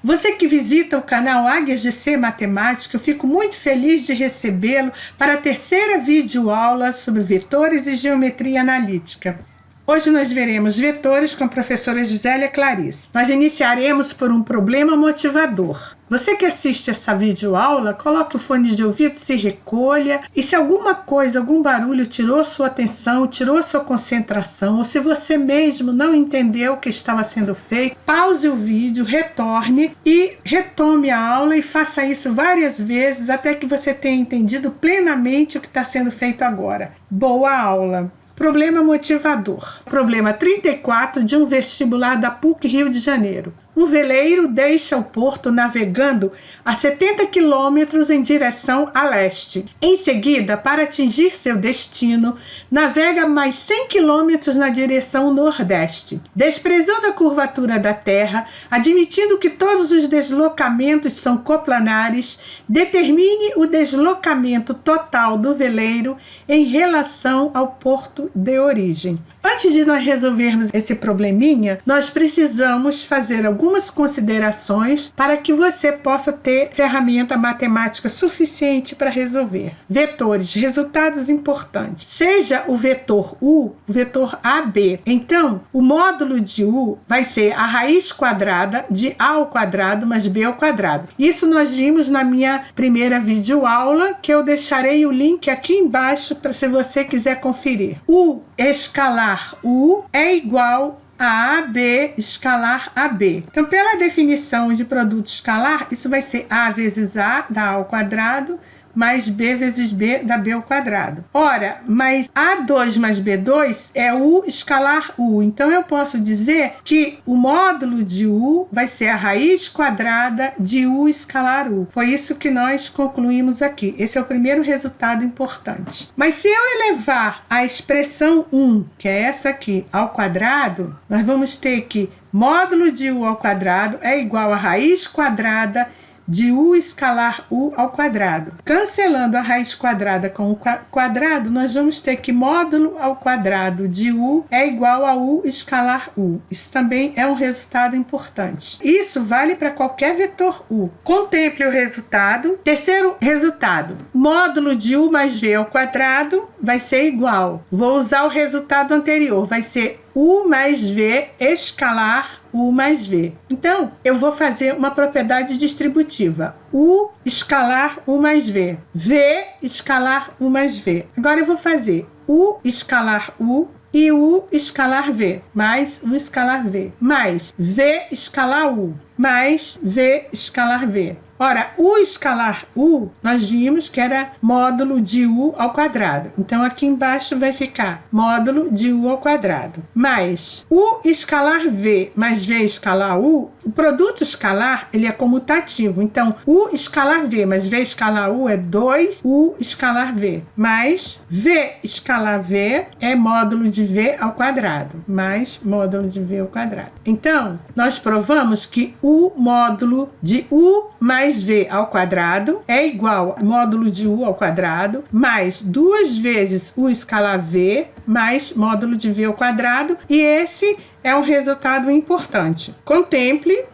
Você que visita o canal Águias de C Matemática, eu fico muito feliz de recebê-lo para a terceira videoaula sobre vetores e geometria analítica. Hoje nós veremos vetores com a professora Gisélia Clarice. Nós iniciaremos por um problema motivador. Você que assiste essa videoaula, coloque o fone de ouvido, se recolha, e se alguma coisa, algum barulho tirou sua atenção, tirou sua concentração, ou se você mesmo não entendeu o que estava sendo feito, pause o vídeo, retorne e retome a aula e faça isso várias vezes até que você tenha entendido plenamente o que está sendo feito agora. Boa aula! Problema motivador. Problema 34 de um vestibular da PUC Rio de Janeiro. Um veleiro deixa o porto navegando a 70 quilômetros em direção a leste. Em seguida, para atingir seu destino, navega mais 100 quilômetros na direção nordeste. Desprezando a curvatura da Terra, admitindo que todos os deslocamentos são coplanares, determine o deslocamento total do veleiro em relação ao porto de origem. Antes de nós resolvermos esse probleminha, nós precisamos fazer algumas considerações para que você possa ter ferramenta matemática suficiente para resolver. Vetores, resultados importantes. Seja o vetor U, o vetor AB. Então, o módulo de U vai ser a raiz quadrada de A ao quadrado mais B ao quadrado. Isso nós vimos na minha primeira videoaula, que eu deixarei o link aqui embaixo para se você quiser conferir. U escalar U é igual a AB escalar AB. Então, pela definição de produto escalar, isso vai ser A vezes A, da A ao quadrado, mais B vezes B, da B ao quadrado. Ora, mas A2 mais B2 é U escalar U. Então, eu posso dizer que o módulo de U vai ser a raiz quadrada de U escalar U. Foi isso que nós concluímos aqui. Esse é o primeiro resultado importante. Mas se eu elevar a expressão 1, que é essa aqui, ao quadrado, nós vamos ter que módulo de U ao quadrado é igual a raiz quadrada de U escalar U ao quadrado. Cancelando a raiz quadrada com o quadrado, nós vamos ter que módulo ao quadrado de U é igual a U escalar U. Isso também é um resultado importante. Isso vale para qualquer vetor U. Contemple o resultado. Terceiro resultado, módulo de U mais V ao quadrado vai ser igual. Vou usar o resultado anterior, vai ser U mais V escalar U mais V. Então, eu vou fazer uma propriedade distributiva. U escalar U mais V. V escalar U mais V. Agora eu vou fazer U escalar U e U escalar V, mais U escalar V, mais V escalar U, mais V escalar V. Ora, U escalar U, nós vimos que era módulo de U ao quadrado. Então, aqui embaixo vai ficar módulo de U ao quadrado. Mais U escalar V mais V escalar U, o produto escalar, ele é comutativo. Então, U escalar V mais V escalar U é 2U escalar V. Mais V escalar V é módulo de V ao quadrado. Mais módulo de V ao quadrado. Então, nós provamos que o módulo de U mais V ao quadrado é igual a módulo de U ao quadrado mais 2 vezes U escalar V mais módulo de V ao quadrado, e esse é um resultado importante. Contemple,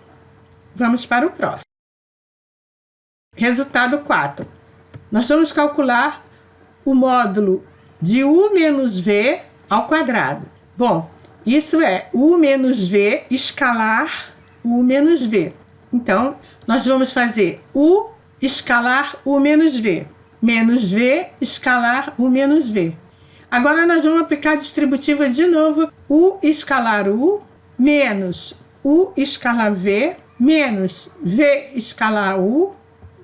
vamos para o próximo. Resultado 4. Nós vamos calcular o módulo de U menos V ao quadrado. Bom, isso é U menos V escalar U menos V. Então, nós vamos fazer U escalar U menos V escalar U menos V. Agora, nós vamos aplicar a distributiva de novo. U escalar U menos U escalar V menos V escalar U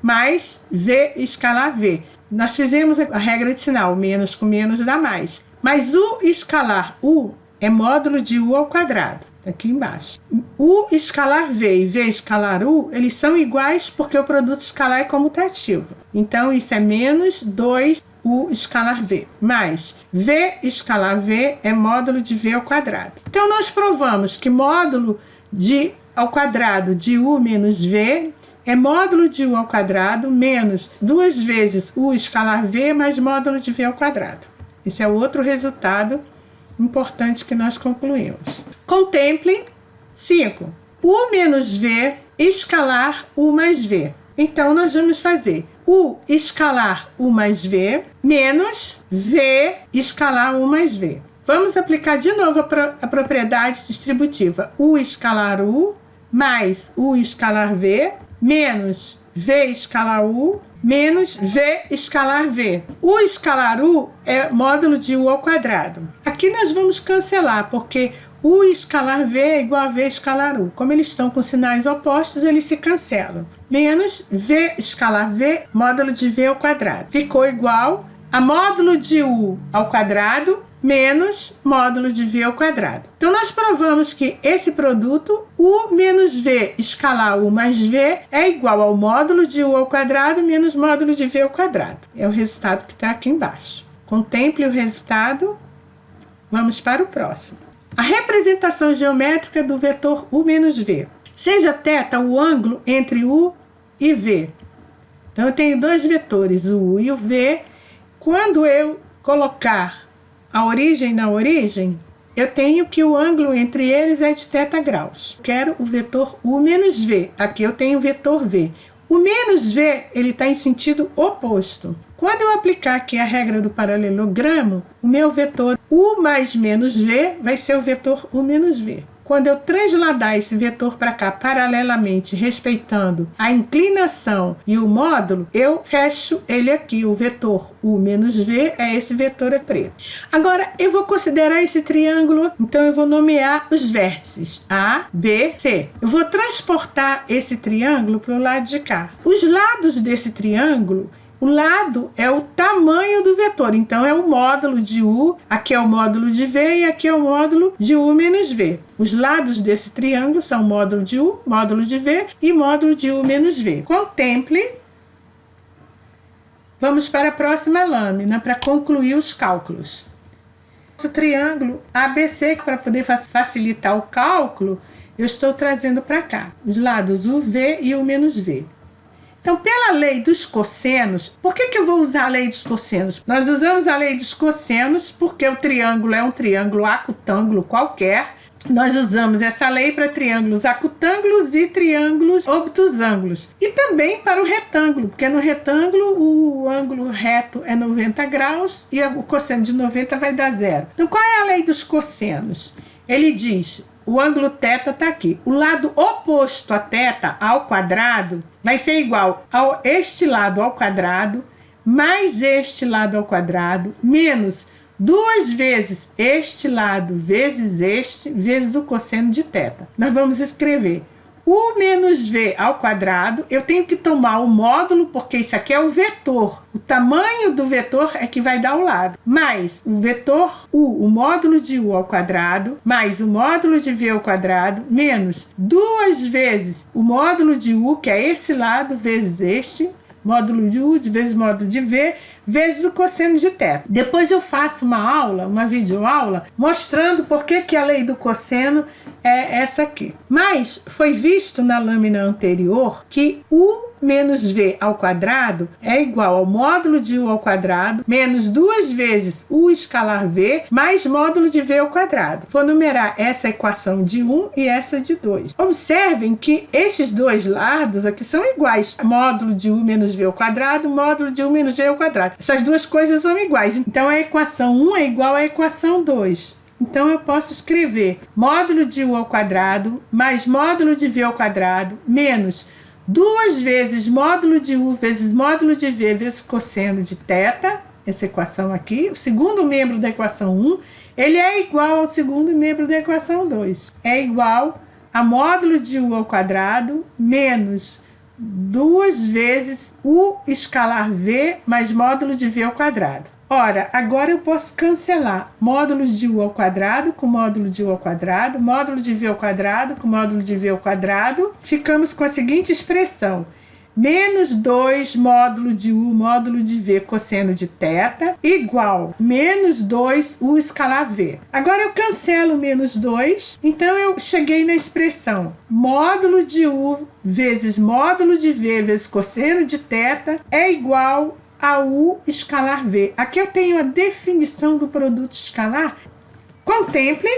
mais V escalar V. Nós fizemos a regra de sinal, menos com menos dá mais. Mas U escalar U é módulo de U ao quadrado. Aqui embaixo. U escalar V e V escalar U, eles são iguais porque o produto escalar é comutativo. Então, isso é menos 2U escalar V. Mais V escalar V é módulo de V ao quadrado. Então, nós provamos que módulo de ao quadrado de U menos V é módulo de U ao quadrado menos 2 vezes U escalar V mais módulo de V ao quadrado. Esse é o outro resultado importante que nós concluímos. Contemple 5. U menos V escalar U mais V. Então, nós vamos fazer U escalar U mais V menos V escalar U mais V. Vamos aplicar de novo a propriedade distributiva. U escalar U mais U escalar V menos V escalar U menos V escalar V. U escalar U é módulo de U ao quadrado. Aqui nós vamos cancelar, porque U escalar V é igual a V escalar U. Como eles estão com sinais opostos, eles se cancelam. Menos V escalar V, módulo de V ao quadrado. Ficou igual a módulo de U ao quadrado menos módulo de V ao quadrado. Então, nós provamos que esse produto, U menos V escalar U mais V, é igual ao módulo de U ao quadrado menos módulo de V ao quadrado. É o resultado que está aqui embaixo. Contemple o resultado. Vamos para o próximo. A representação geométrica do vetor U menos V. Seja θ o ângulo entre U e V. Então, eu tenho dois vetores, o U e o V. Quando eu colocar a origem na origem, eu tenho que o ângulo entre eles é de θ graus. Quero o vetor U menos V. Aqui eu tenho o vetor V. O menos V, ele está em sentido oposto. Quando eu aplicar aqui a regra do paralelogramo, o meu vetor U mais menos V vai ser o vetor U menos V. Quando eu transladar esse vetor para cá paralelamente, respeitando a inclinação e o módulo, eu fecho ele aqui. O vetor U menos V é esse vetor preto. Agora, eu vou considerar esse triângulo, então eu vou nomear os vértices A, B, C. Eu vou transportar esse triângulo para o lado de cá. Os lados desse triângulo, o lado é o tamanho do vetor, então é o módulo de U, aqui é o módulo de V e aqui é o módulo de U menos V. Os lados desse triângulo são módulo de U, módulo de V e módulo de U menos V. Contemple. Vamos para a próxima lâmina para concluir os cálculos. O triângulo ABC, para poder facilitar o cálculo, eu estou trazendo para cá os lados UV e U menos V. Então, pela lei dos cossenos, por que eu vou usar a lei dos cossenos? Nós usamos a lei dos cossenos porque o triângulo é um triângulo acutângulo qualquer. Nós usamos essa lei para triângulos acutângulos e triângulos obtusângulos. E também para o retângulo, porque no retângulo o ângulo reto é 90 graus e o cosseno de 90 vai dar zero. Então, qual é a lei dos cossenos? Ele diz, o ângulo θ está aqui. O lado oposto a θ ao quadrado vai ser igual a este lado ao quadrado, mais este lado ao quadrado, menos 2 vezes este lado vezes este, vezes o cosseno de θ. Nós vamos escrever U menos V ao quadrado. Eu tenho que tomar o módulo, porque isso aqui é o vetor. O tamanho do vetor é que vai dar o lado. Mais o vetor U, o módulo de U ao quadrado, mais o módulo de V ao quadrado, menos 2 vezes o módulo de U, que é esse lado, vezes este, módulo de U vezes módulo de V, vezes o cosseno de θ. Depois eu faço uma aula, uma videoaula, mostrando por que a lei do cosseno é essa aqui. Mas foi visto na lâmina anterior que U menos V ao quadrado é igual ao módulo de U ao quadrado, menos 2 vezes U escalar V, mais módulo de V ao quadrado. Vou numerar essa equação de 1 e essa de 2. Observem que estes dois lados aqui são iguais. Módulo de U menos V ao quadrado, módulo de U menos V ao quadrado. Essas duas coisas são iguais. Então, a equação 1 é igual à equação 2. Então, eu posso escrever módulo de U ao quadrado mais módulo de V ao quadrado menos 2 vezes módulo de U vezes módulo de V vezes cosseno de θ, essa equação aqui. O segundo membro da equação 1, ele é igual ao segundo membro da equação 2. É igual a módulo de U ao quadrado menos 2 vezes U escalar V mais módulo de V ao quadrado. Ora, agora eu posso cancelar módulos de U ao quadrado com módulo de U ao quadrado, módulo de V ao quadrado com módulo de V ao quadrado. Ficamos com a seguinte expressão: menos 2 módulo de U, módulo de V, cosseno de θ, igual menos 2 U escalar V. Agora eu cancelo menos 2, então eu cheguei na expressão módulo de U vezes módulo de V vezes cosseno de θ é igual a U escalar V. Aqui eu tenho a definição do produto escalar. Contemple.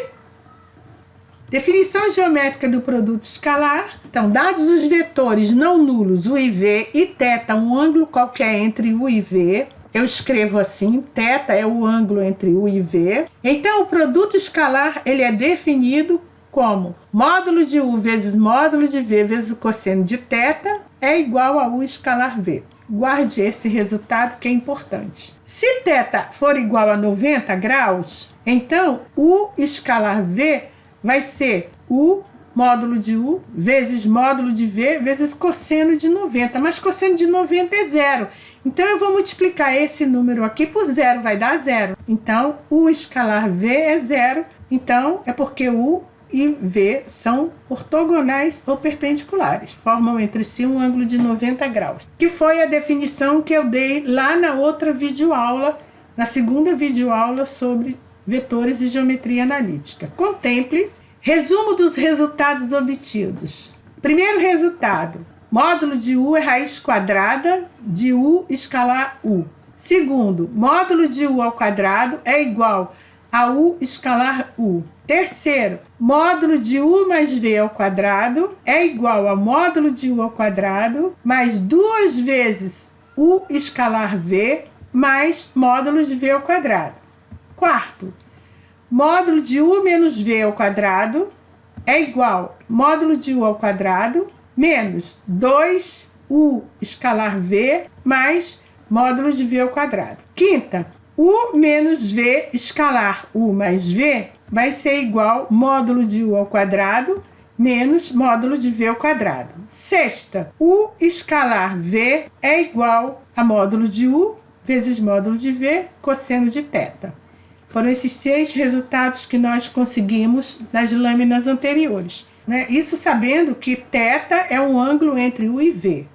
Definição geométrica do produto escalar. Então, dados os vetores não nulos, u e v, e θ, um ângulo qualquer entre u e v, eu escrevo assim, θ é o ângulo entre u e v. Então, o produto escalar ele é definido como módulo de u vezes módulo de v vezes o cosseno de θ é igual a u escalar v. Guarde esse resultado que é importante. Se θ for igual a 90 graus, então u escalar v vai ser u módulo de u vezes módulo de v vezes cosseno de 90. Mas cosseno de 90 é zero. Então eu vou multiplicar esse número aqui por zero, vai dar zero. Então u escalar v é zero. Então é porque u e v são ortogonais ou perpendiculares, formam entre si um ângulo de 90 graus, que foi a definição que eu dei lá na outra videoaula, na segunda videoaula sobre vetores e geometria analítica. Contemple. Resumo dos resultados obtidos. Primeiro resultado, módulo de u é raiz quadrada de u escalar u. Segundo, módulo de u ao quadrado é igual a u escalar u. Terceiro, módulo de u mais v ao quadrado é igual a módulo de u ao quadrado mais 2 vezes u escalar v mais módulo de v ao quadrado. Quarto, módulo de u menos v ao quadrado é igual a módulo de u ao quadrado menos 2u escalar v mais módulo de v ao quadrado. Quinta, u menos v escalar u mais v vai ser igual a módulo de u ao quadrado menos módulo de v ao quadrado. Sexta, u escalar v é igual a módulo de u vezes módulo de v cosseno de θ. Foram esses 6 resultados que nós conseguimos nas lâminas anteriores, né? Isso sabendo que θ é um ângulo entre u e v.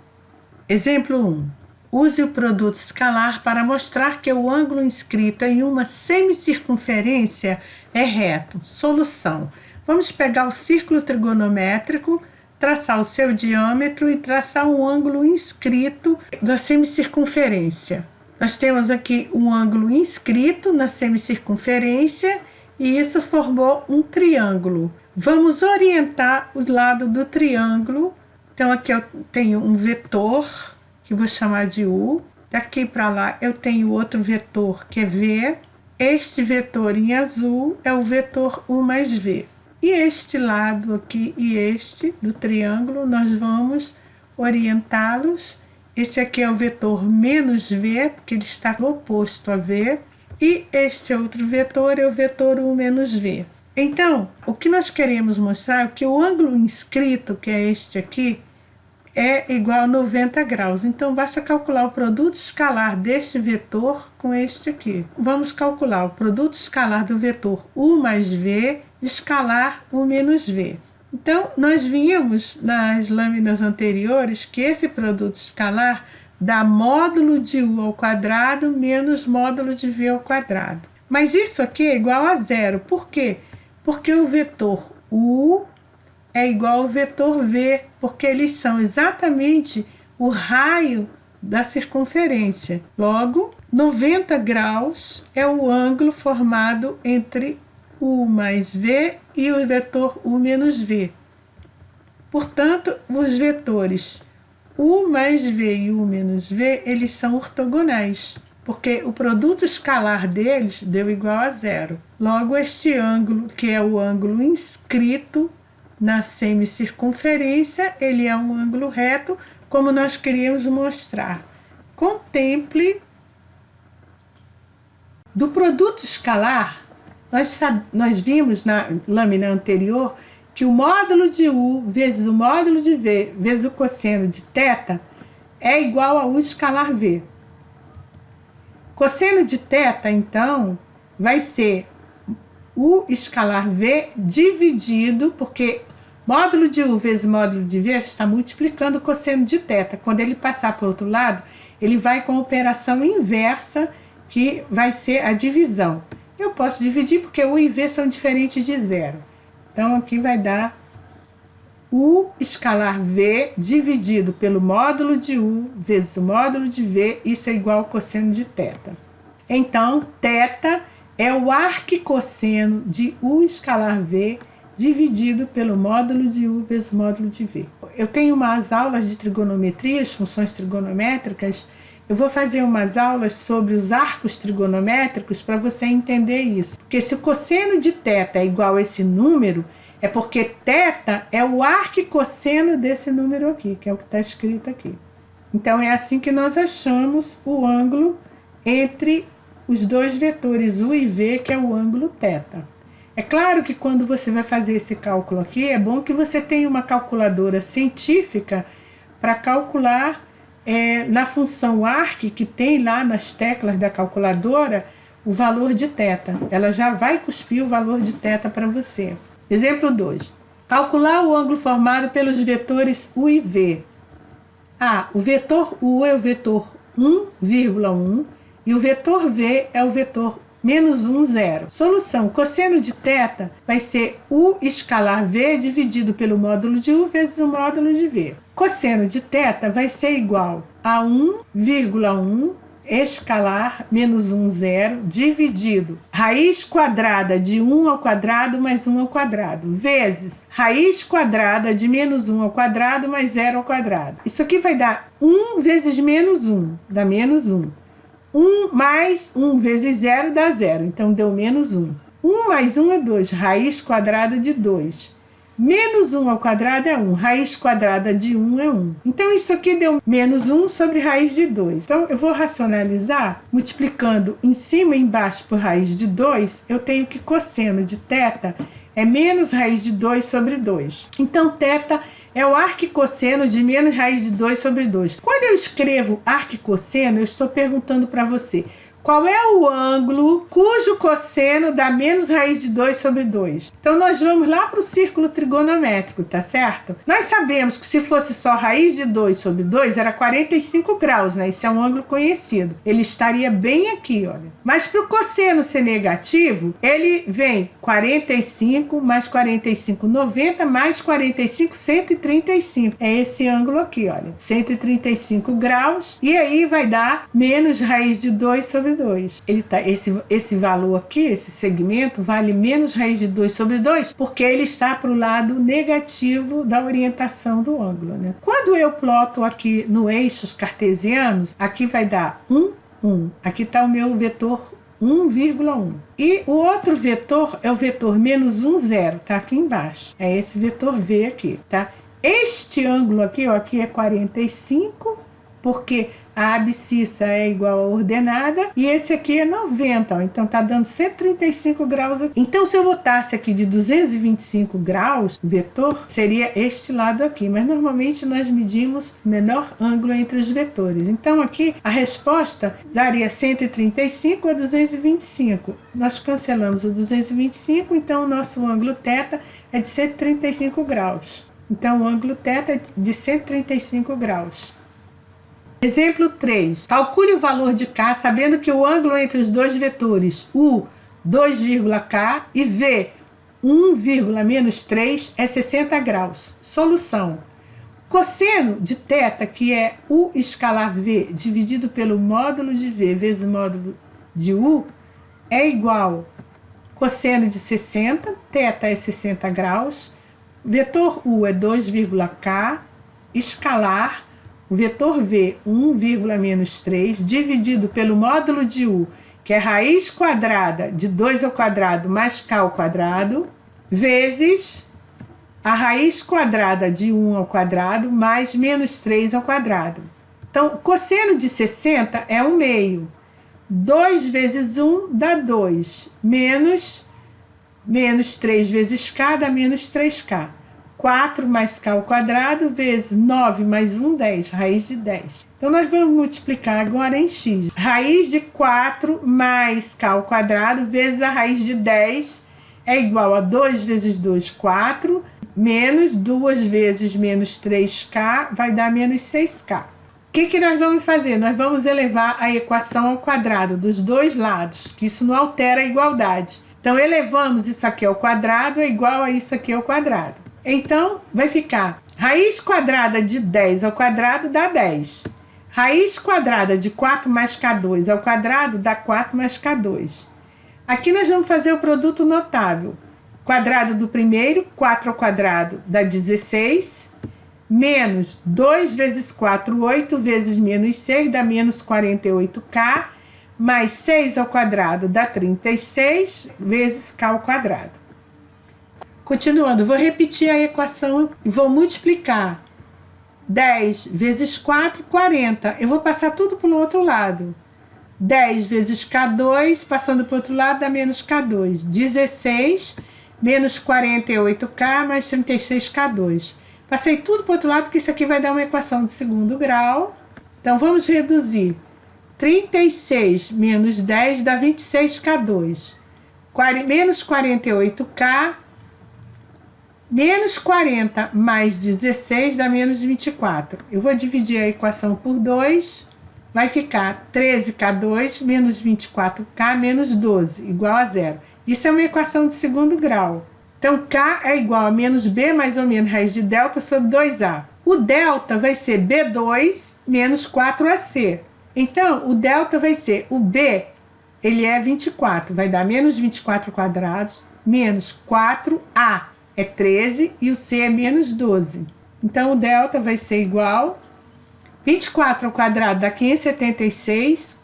Exemplo 1. Use o produto escalar para mostrar que o ângulo inscrito em uma semicircunferência é reto. Solução. Vamos pegar o círculo trigonométrico, traçar o seu diâmetro e traçar um ângulo inscrito da semicircunferência. Nós temos aqui um ângulo inscrito na semicircunferência e isso formou um triângulo. Vamos orientar o lado do triângulo. Então aqui eu tenho um vetor que vou chamar de u. Daqui para lá eu tenho outro vetor que é v. Este vetor em azul é o vetor u mais v. E este lado aqui e este do triângulo nós vamos orientá-los. Esse aqui é o vetor menos v, porque ele está oposto a v. E este outro vetor é o vetor u menos v. Então, o que nós queremos mostrar é que o ângulo inscrito, que é este aqui, é igual a 90 graus. Então, basta calcular o produto escalar deste vetor com este aqui. Vamos calcular o produto escalar do vetor u mais v escalar u menos v. Então, nós vimos nas lâminas anteriores que esse produto escalar dá módulo de u ao quadrado menos módulo de v ao quadrado. Mas isso aqui é igual a zero. Por quê? Porque o vetor u é igual ao vetor v, porque eles são exatamente o raio da circunferência. Logo, 90 graus é o ângulo formado entre u mais v e o vetor u menos v. Portanto, os vetores u mais v e u menos v, eles são ortogonais, porque o produto escalar deles deu igual a zero. Logo, este ângulo, que é o ângulo inscrito na semicircunferência, ele é um ângulo reto, como nós queríamos mostrar. Contemple. Do produto escalar, nós vimos na lâmina anterior que o módulo de u vezes o módulo de v vezes o cosseno de θ é igual a u escalar v. Cosseno de θ, então, vai ser u escalar v dividido, porque módulo de u vezes módulo de v está multiplicando o cosseno de θ. Quando ele passar para o outro lado, ele vai com a operação inversa, que vai ser a divisão. Eu posso dividir porque u e v são diferentes de zero. Então, aqui vai dar u escalar v dividido pelo módulo de u vezes o módulo de v, isso é igual ao cosseno de θ. Então, θ é o arquicosseno de u escalar v dividido pelo módulo de U vezes o módulo de V. Eu tenho umas aulas de trigonometria, as funções trigonométricas. Eu vou fazer umas aulas sobre os arcos trigonométricos para você entender isso. Porque se o cosseno de θ é igual a esse número, é porque θ é o arquicosseno desse número aqui, que é o que está escrito aqui. Então é assim que nós achamos o ângulo entre os dois vetores U e V, que é o ângulo θ. É claro que quando você vai fazer esse cálculo aqui, é bom que você tenha uma calculadora científica para calcular na função arc, que tem lá nas teclas da calculadora, o valor de θ. Ela já vai cuspir o valor de θ para você. Exemplo 2. Calcular o ângulo formado pelos vetores U e V. O vetor U é o vetor 1,1 e o vetor V é o vetor menos 1, 0. Solução. Cosseno de θ vai ser U escalar V dividido pelo módulo de U vezes o módulo de V. Cosseno de θ vai ser igual a 1,1 escalar menos 1, 0 dividido raiz quadrada de 1 ao quadrado mais 1 ao quadrado vezes raiz quadrada de menos 1 ao quadrado mais 0 ao quadrado. Isso aqui vai dar 1 vezes menos 1, dá menos 1. 1 mais 1 vezes 0 dá 0, então deu menos 1. 1 mais 1 é 2, raiz quadrada de 2. Menos 1 ao quadrado é 1, raiz quadrada de 1 é 1. Então isso aqui deu menos 1 sobre raiz de 2. Então eu vou racionalizar, multiplicando em cima e embaixo por raiz de 2, eu tenho que cosseno de θ é menos raiz de 2 sobre 2. Então θ é o arquicosseno de menos raiz de 2 sobre 2. Quando eu escrevo arquicosseno, eu estou perguntando para você, qual é o ângulo cujo cosseno dá menos raiz de 2 sobre 2? Então, nós vamos lá para o círculo trigonométrico, tá certo? Nós sabemos que se fosse só raiz de 2 sobre 2, era 45 graus, né? Isso é um ângulo conhecido. Ele estaria bem aqui, olha. Mas para o cosseno ser negativo, ele vem 45 mais 45, 90, mais 45, 135. É esse ângulo aqui, olha. 135 graus. E aí vai dar menos raiz de 2 sobre 2. Esse valor aqui, esse segmento, vale menos raiz de 2 sobre 2, porque ele está para o lado negativo da orientação do ângulo, né? Quando eu ploto aqui no eixos cartesianos, aqui vai dar 1, 1. Aqui está o meu vetor 1,1. E o outro vetor é o vetor menos 1, 0, tá aqui embaixo. É esse vetor V aqui, tá? Este ângulo aqui, ó, aqui é 45, porque a abscissa é igual a ordenada, e esse aqui é 90, ó, então tá dando 135 graus aqui. Então, se eu botasse aqui de 225 graus, o vetor seria este lado aqui, mas normalmente nós medimos o menor ângulo entre os vetores. Então, aqui a resposta daria 135 a 225. Nós cancelamos o 225, então o nosso ângulo θ é de 135 graus. Então, o ângulo θ é de 135 graus. Exemplo 3. Calcule o valor de K sabendo que o ângulo entre os dois vetores U, 2,K, e V, 1,-3, é 60 graus. Solução. Cosseno de θ, que é U escalar V, dividido pelo módulo de V vezes o módulo de U, é igual cosseno de 60, θ é 60 graus, vetor U é 2,K, escalar, o vetor V, 1,-3, dividido pelo módulo de U, que é raiz quadrada de 2 ao quadrado mais K ao quadrado, vezes a raiz quadrada de 1 ao quadrado mais menos 3 ao quadrado. Então, cosseno de 60 é 1/2. 2 vezes 1 dá 2, menos 3 vezes K dá menos 3K. 4 mais K ao quadrado vezes 9 mais 1, 10, raiz de 10. Então, nós vamos multiplicar agora em x. Raiz de 4 mais K ao quadrado vezes a raiz de 10 é igual a 2 vezes 2, 4, menos 2 vezes menos 3K vai dar menos 6K. O que nós vamos fazer? Nós vamos elevar a equação ao quadrado dos dois lados, que isso não altera a igualdade. Então, elevamos isso aqui ao quadrado é igual a isso aqui ao quadrado. Então, vai ficar raiz quadrada de 10 ao quadrado dá 10. Raiz quadrada de 4 mais K2 ao quadrado dá 4 mais K2. Aqui nós vamos fazer o produto notável. Quadrado do primeiro, 4 ao quadrado dá 16, menos 2 vezes 4, 8 vezes menos 6 dá menos 48k, mais 6 ao quadrado dá 36 vezes k ao quadrado. Continuando, vou repetir a equação e vou multiplicar. 10 vezes 4, 40. Eu vou passar tudo para o outro lado. 10 vezes K2, passando para o outro lado, dá menos K2. 16 menos 48K mais 36K2. Passei tudo para o outro lado, porque isso aqui vai dar uma equação de segundo grau. Então, vamos reduzir. 36 menos 10 dá 26K2. Menos 48K, menos 40 mais 16 dá menos 24. Eu vou dividir a equação por 2. Vai ficar 13K2 menos 24K menos 12, igual a 0. Isso é uma equação de segundo grau. Então, K é igual a menos B mais ou menos raiz de delta sobre 2A. O delta vai ser B2 menos 4AC. Então, o delta vai ser o B, ele é 24, vai dar menos 24 quadrados, menos 4A é 13 e o C é menos 12. Então, o delta vai ser igual 24 ao quadrado dá 576,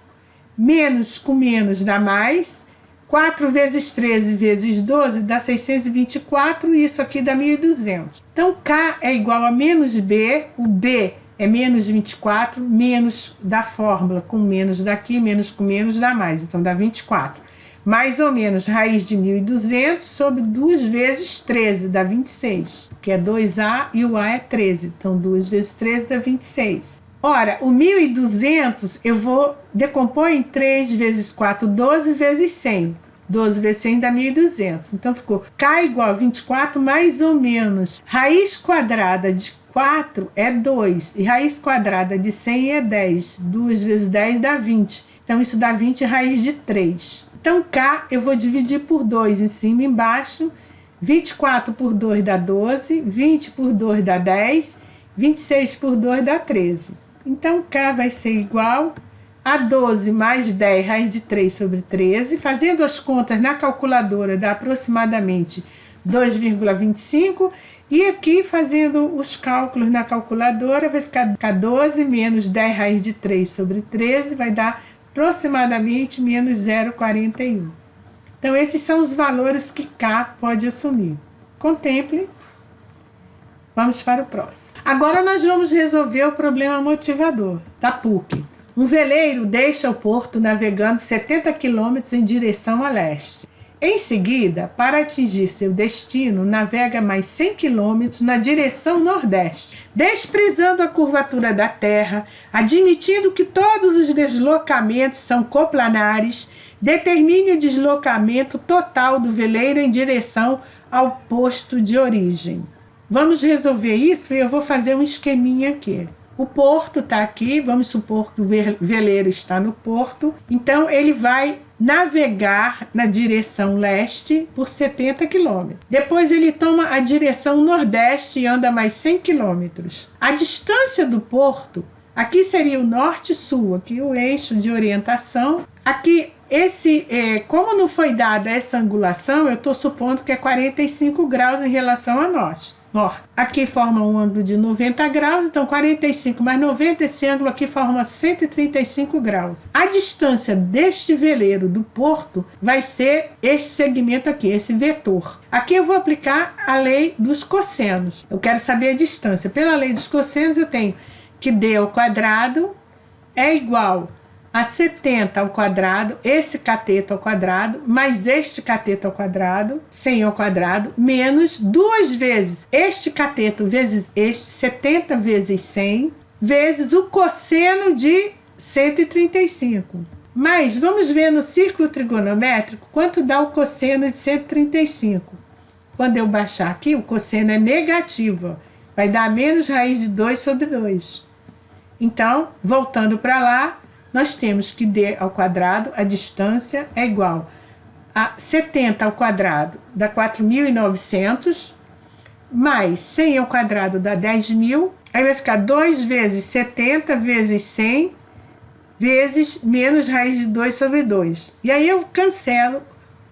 menos com menos dá mais, 4 vezes 13 vezes 12 dá 624 e isso aqui dá 1.200. Então, K é igual a menos B, o B é menos 24, menos da fórmula com menos daqui, menos com menos dá mais, então dá 24. Mais ou menos raiz de 1.200 sobre 2 vezes 13 dá 26, que é 2A e o A é 13, então 2 vezes 13 dá 26. Ora, o 1.200 eu vou decompor em 3 vezes 4, 12 vezes 100. 12 vezes 100 dá 1.200. Então, ficou K igual a 24 mais ou menos. Raiz quadrada de 4 é 2. E raiz quadrada de 100 é 10. 2 vezes 10 dá 20. Então, isso dá 20 raiz de 3. Então, K eu vou dividir por 2 em cima e embaixo. 24 por 2 dá 12. 20 por 2 dá 10. 26 por 2 dá 13. Então, K vai ser igual a 12 mais 10 raiz de 3 sobre 13. Fazendo as contas na calculadora, dá aproximadamente 2,25. E aqui, fazendo os cálculos na calculadora, vai ficar 12 menos 10 raiz de 3 sobre 13, vai dar aproximadamente menos 0,41. Então, esses são os valores que K pode assumir. Contemple. Vamos para o próximo. Agora nós vamos resolver o problema motivador da PUC. Um veleiro deixa o porto navegando 70 km em direção a leste. Em seguida, para atingir seu destino, navega mais 100 km na direção nordeste, desprezando a curvatura da Terra, admitindo que todos os deslocamentos são coplanares, determine o deslocamento total do veleiro em direção ao posto de origem. Vamos resolver isso e eu vou fazer um esqueminha aqui. O porto está aqui, vamos supor que o veleiro está no porto. Então, ele vai navegar na direção leste por 70 km. Depois, ele toma a direção nordeste e anda mais 100 km. A distância do porto, aqui seria o norte-sul, aqui o eixo de orientação. Aqui, como não foi dada essa angulação, eu estou supondo que é 45 graus em relação a norte. Aqui forma um ângulo de 90 graus, então 45 mais 90, esse ângulo aqui forma 135 graus. A distância deste veleiro do porto vai ser este segmento aqui, esse vetor. Aqui eu vou aplicar a lei dos cossenos. Eu quero saber a distância. Pela lei dos cossenos eu tenho que D ao quadrado é igual a 70 ao quadrado, esse cateto ao quadrado, mais este cateto ao quadrado, 100 ao quadrado, menos 2 vezes este cateto vezes este, 70 vezes 100, vezes o cosseno de 135. Mas vamos ver no círculo trigonométrico quanto dá o cosseno de 135. Quando eu baixar aqui, o cosseno é negativo, vai dar menos raiz de 2 sobre 2. Então, voltando para lá, nós temos que D ao quadrado, a distância é igual a 70 ao quadrado dá 4.900, mais 100 ao quadrado dá 10.000, aí vai ficar 2 vezes 70 vezes 100, vezes menos raiz de 2 sobre 2. E aí eu cancelo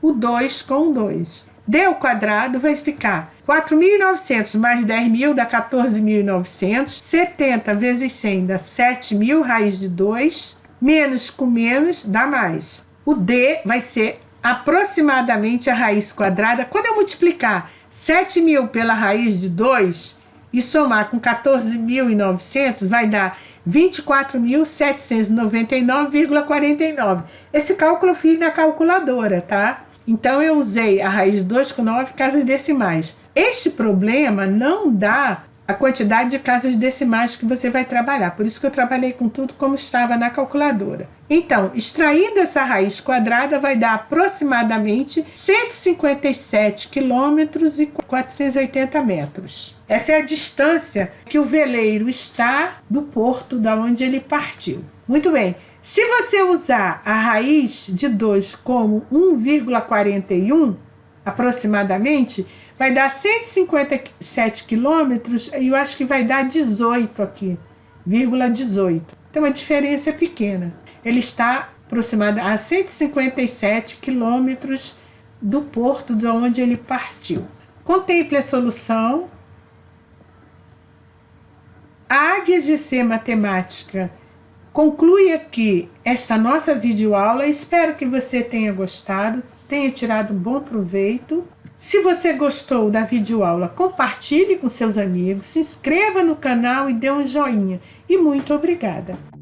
o 2 com o 2. D ao quadrado vai ficar 4.900 mais 10.000 dá 14.900. 70 vezes 100 dá 7.000, raiz de 2. Menos com menos dá mais. O D vai ser aproximadamente a raiz quadrada. Quando eu multiplicar 7.000 pela raiz de 2 e somar com 14.900, vai dar 24.799,49. Esse cálculo eu fiz na calculadora, tá? Então eu usei a raiz de 2 com 9 casas decimais. Este problema não dá a quantidade de casas decimais que você vai trabalhar. Por isso que eu trabalhei com tudo como estava na calculadora. Então, extraindo essa raiz quadrada vai dar aproximadamente 157 quilômetros e 480 metros. Essa é a distância que o veleiro está do porto da onde ele partiu. Muito bem. Se você usar a raiz de 2 como 1,41 aproximadamente, vai dar 157 quilômetros e eu acho que vai dar 18 aqui, 18. Então a diferença é pequena. Ele está aproximadamente a 157 quilômetros do porto de onde ele partiu. Contemple a solução. A AguiaGC Matemática conclui aqui esta nossa videoaula. Espero que você tenha gostado, tenha tirado um bom proveito. Se você gostou da videoaula, compartilhe com seus amigos, se inscreva no canal e dê um joinha. E muito obrigada!